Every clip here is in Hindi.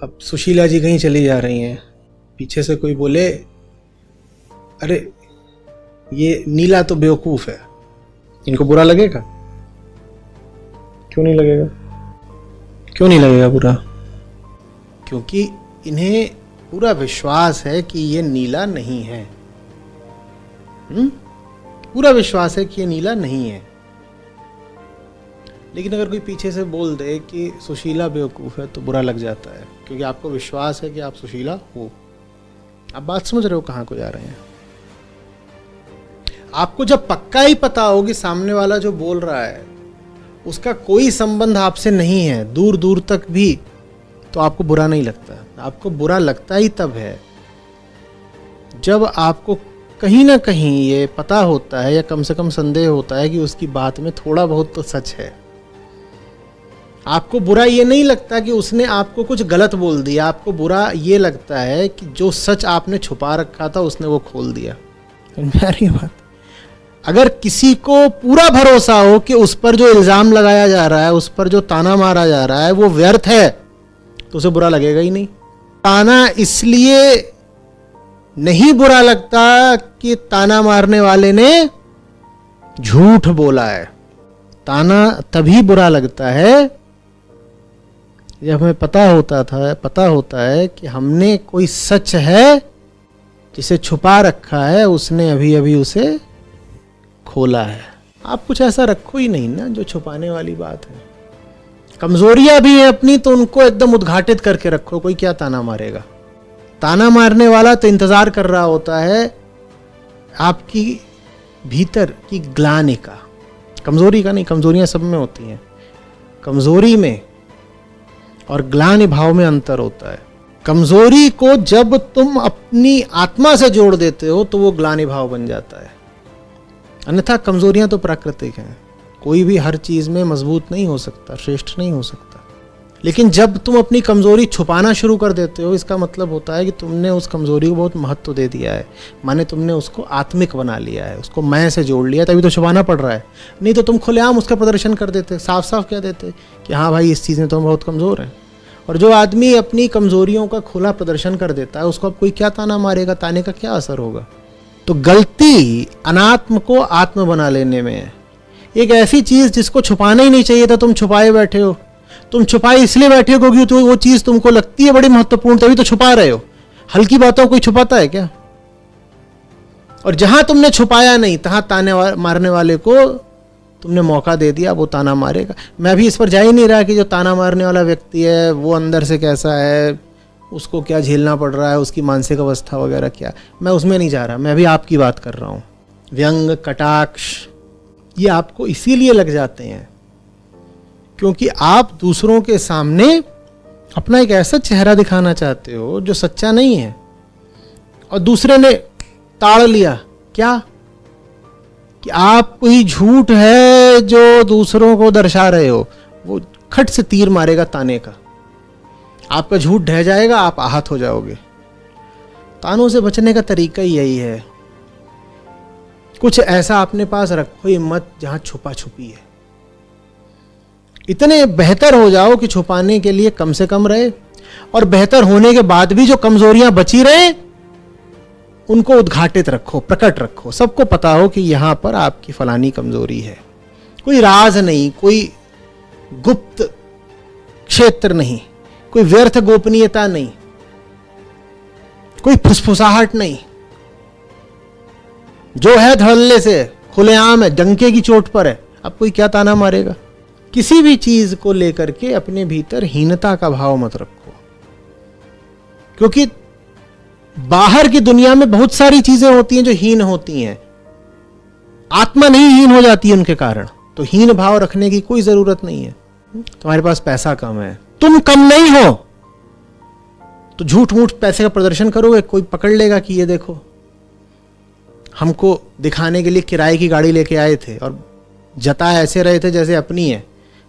अब सुशीला जी कहीं चली जा रही हैं, पीछे से कोई बोले अरे ये नीला तो बेवकूफ है, इनको बुरा लगेगा? क्यों नहीं लगेगा? क्यों नहीं लगेगा बुरा? क्योंकि इन्हें पूरा विश्वास है कि ये नीला नहीं है। पूरा विश्वास है कि ये नीला नहीं है। लेकिन अगर कोई पीछे से बोल दे कि सुशीला बेवकूफ है तो बुरा लग जाता है, क्योंकि आपको विश्वास है कि आप सुशीला हो। आप बात समझ रहे हो कहाँ को जा रहे हैं? आपको जब पक्का ही पता हो कि सामने वाला जो बोल रहा है उसका कोई संबंध आपसे नहीं है दूर दूर तक भी, तो आपको बुरा नहीं लगता। आपको बुरा लगता ही तब है जब आपको कहीं ना कहीं ये पता होता है या कम से कम संदेह होता है कि उसकी बात में थोड़ा बहुत तो सच है। आपको बुरा ये नहीं लगता कि उसने आपको कुछ गलत बोल दिया, आपको बुरा ये लगता है कि जो सच आपने छुपा रखा था उसने वो खोल दिया। मेरी बात, अगर किसी को पूरा भरोसा हो कि उस पर जो इल्ज़ाम लगाया जा रहा है, उस पर जो ताना मारा जा रहा है वो व्यर्थ है, तो उसे बुरा लगेगा ही नहीं। ताना इसलिए नहीं बुरा लगता कि ताना मारने वाले ने झूठ बोला है। ताना तभी बुरा लगता है जब हमें पता होता है कि हमने कोई सच है जिसे छुपा रखा है, उसने अभी अभी उसे खोला है। आप कुछ ऐसा रखो ही नहीं ना जो छुपाने वाली बात है। कमजोरियां भी हैं अपनी, तो उनको एकदम उद्घाटित करके रखो। कोई क्या ताना मारेगा? ताना मारने वाला तो इंतजार कर रहा होता है आपकी भीतर की ग्लानि का, कमजोरी का नहीं। कमजोरियां सब में होती हैं, कमजोरी में और ग्लानि भाव में अंतर होता है। कमजोरी को जब तुम अपनी आत्मा से जोड़ देते हो तो वो ग्लानि भाव बन जाता है। अन्यथा कमजोरियां तो प्राकृतिक हैं, कोई भी हर चीज में मजबूत नहीं हो सकता, श्रेष्ठ नहीं हो सकता। लेकिन जब तुम अपनी कमजोरी छुपाना शुरू कर देते हो, इसका मतलब होता है कि तुमने उस कमजोरी को बहुत महत्व दे दिया है, माने तुमने उसको आत्मिक बना लिया है, उसको मैं से जोड़ लिया, तभी तो छुपाना पड़ रहा है। नहीं तो तुम खुलेआम उसका प्रदर्शन कर देते, साफ साफ कह देते कि हाँ भाई इस चीज़ में तो हम बहुत कमज़ोर हैं। और जो आदमी अपनी कमजोरियों का खुला प्रदर्शन कर देता है उसको अब कोई क्या ताना मारेगा, ताने का क्या असर होगा? तो गलती अनात्म को आत्म बना लेने में है। एक ऐसी चीज जिसको छुपाना ही नहीं चाहिए था तुम छुपाए बैठे हो। तुम छुपाए इसलिए बैठे हो क्योंकि तो वो चीज तुमको लगती है बड़ी महत्वपूर्ण, तभी तो छुपा रहे हो। हल्की बातों को कोई छुपाता है क्या? और जहां तुमने छुपाया नहीं तहां ताने मारने वाले को तुमने मौका दे दिया, वो ताना मारेगा। मैं अभी इस पर जा ही नहीं रहा कि जो ताना मारने वाला व्यक्ति है वो अंदर से कैसा है, उसको क्या झेलना पड़ रहा है, उसकी मानसिक अवस्था वगैरह क्या, मैं उसमें नहीं जा रहा। मैं अभी आपकी बात कर रहा हूं। व्यंग, कटाक्ष ये आपको इसीलिए लग जाते हैं क्योंकि आप दूसरों के सामने अपना एक ऐसा चेहरा दिखाना चाहते हो जो सच्चा नहीं है, और दूसरे ने ताड़ लिया क्या कि आप कोई झूठ है जो दूसरों को दर्शा रहे हो। वो खट से तीर मारेगा ताने का, आपका झूठ ढह जाएगा, आप आहत हो जाओगे। तानों से बचने का तरीका ही यही है। कुछ ऐसा अपने पास रखो ही मत जहां छुपा छुपी है। इतने बेहतर हो जाओ कि छुपाने के लिए कम से कम रहे, और बेहतर होने के बाद भी जो कमजोरियां बची रहे उनको उद्घाटित रखो, प्रकट रखो। सबको पता हो कि यहां पर आपकी फलानी कमजोरी है। कोई राज नहीं, कोई गुप्त क्षेत्र नहीं, कोई व्यर्थ गोपनीयता नहीं, कोई फुसफुसाहट नहीं। जो है धड़ल्ले से खुलेआम है, डंके की चोट पर है। अब कोई क्या ताना मारेगा? किसी भी चीज को लेकर के अपने भीतर हीनता का भाव मत रखो, क्योंकि बाहर की दुनिया में बहुत सारी चीजें होती हैं जो हीन होती हैं। आत्मा नहीं हीन हो जाती है उनके कारण, तो हीन भाव रखने की कोई जरूरत नहीं है। तुम्हारे पास पैसा कम है, तुम कम नहीं हो, तो झूठ मूठ पैसे का प्रदर्शन करोगे, कोई पकड़ लेगा कि ये देखो हमको दिखाने के लिए किराए की गाड़ी लेके आए थे और जता ऐसे रहे थे जैसे अपनी है।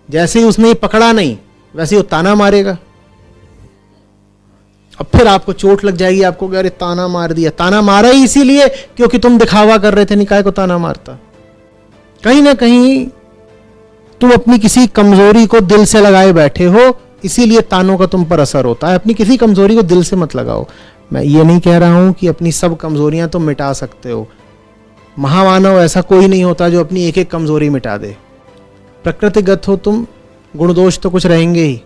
जैसे ही उसने पकड़ा नहीं वैसे ही वो ताना मारेगा, अब फिर आपको चोट लग जाएगी। आपको अरे ताना मार दिया। ताना मारा ही इसीलिए क्योंकि तुम दिखावा कर रहे थे, निकाय को ताना मारता। कहीं ना कहीं तुम अपनी किसी कमजोरी को दिल से लगाए बैठे हो इसीलिए तानों का तुम पर असर होता है। अपनी किसी कमजोरी को दिल से मत लगाओ। मैं ये नहीं कह रहा हूं कि अपनी सब कमजोरियां तुम मिटा सकते हो। महामानव ऐसा कोई नहीं होता जो अपनी एक एक कमजोरी मिटा दे। प्रकृतिगत हो तुम, गुण दोष तो कुछ रहेंगे ही,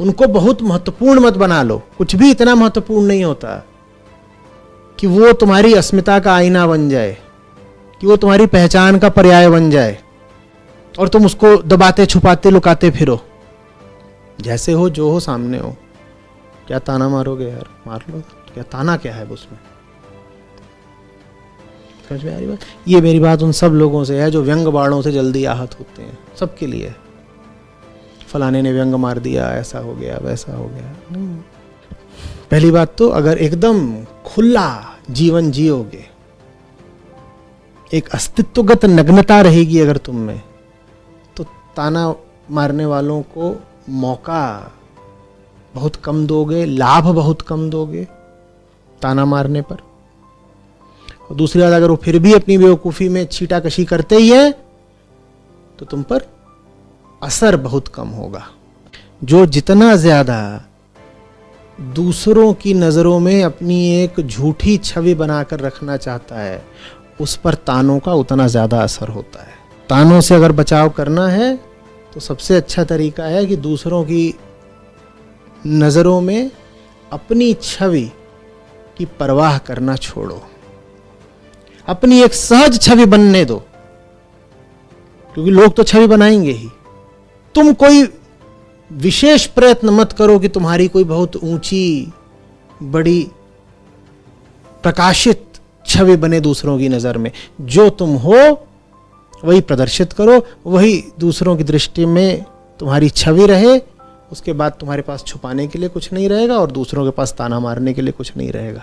उनको बहुत महत्वपूर्ण मत बना लो। कुछ भी इतना महत्वपूर्ण नहीं होता कि वो तुम्हारी अस्मिता का आईना बन जाए, कि वो तुम्हारी पहचान का पर्याय बन जाए और तुम उसको दबाते छुपाते लुकाते फिरो। जैसे हो, जो हो, सामने हो। क्या ताना मारोगे यार, मार लो। क्या ताना क्या है उसमें? समझ में आ रही बात? ये मेरी बात उन सब लोगों से है जो व्यंग बाणों से जल्दी आहत होते हैं। सबके लिए। फलाने ने व्यंग मार दिया, ऐसा हो गया, वैसा हो गया। नहीं। पहली बात तो अगर एकदम खुला जीवन जियोगे, एक अस्तित्वगत नग्नता रहेगी अगर तुम में, तो ताना मारने वालों को मौका बहुत कम दोगे, लाभ बहुत कम दोगे ताना मारने पर। और दूसरी बात, अगर वो फिर भी अपनी बेवकूफ़ी में छीटाकशी करते ही है तो तुम पर असर बहुत कम होगा। जो जितना ज्यादा दूसरों की नज़रों में अपनी एक झूठी छवि बनाकर रखना चाहता है, उस पर तानों का उतना ज़्यादा असर होता है। तानों से अगर बचाव करना है तो सबसे अच्छा तरीका है कि दूसरों की नज़रों में अपनी छवि की परवाह करना छोड़ो। अपनी एक सहज छवि बनने दो, क्योंकि लोग तो छवि बनाएंगे ही। तुम कोई विशेष प्रयत्न मत करो कि तुम्हारी कोई बहुत ऊंची, बड़ी, प्रकाशित छवि बने दूसरों की नज़र में। जो तुम हो वही प्रदर्शित करो, वही दूसरों की दृष्टि में तुम्हारी छवि रहे। उसके बाद तुम्हारे पास छुपाने के लिए कुछ नहीं रहेगा और दूसरों के पास ताना मारने के लिए कुछ नहीं रहेगा।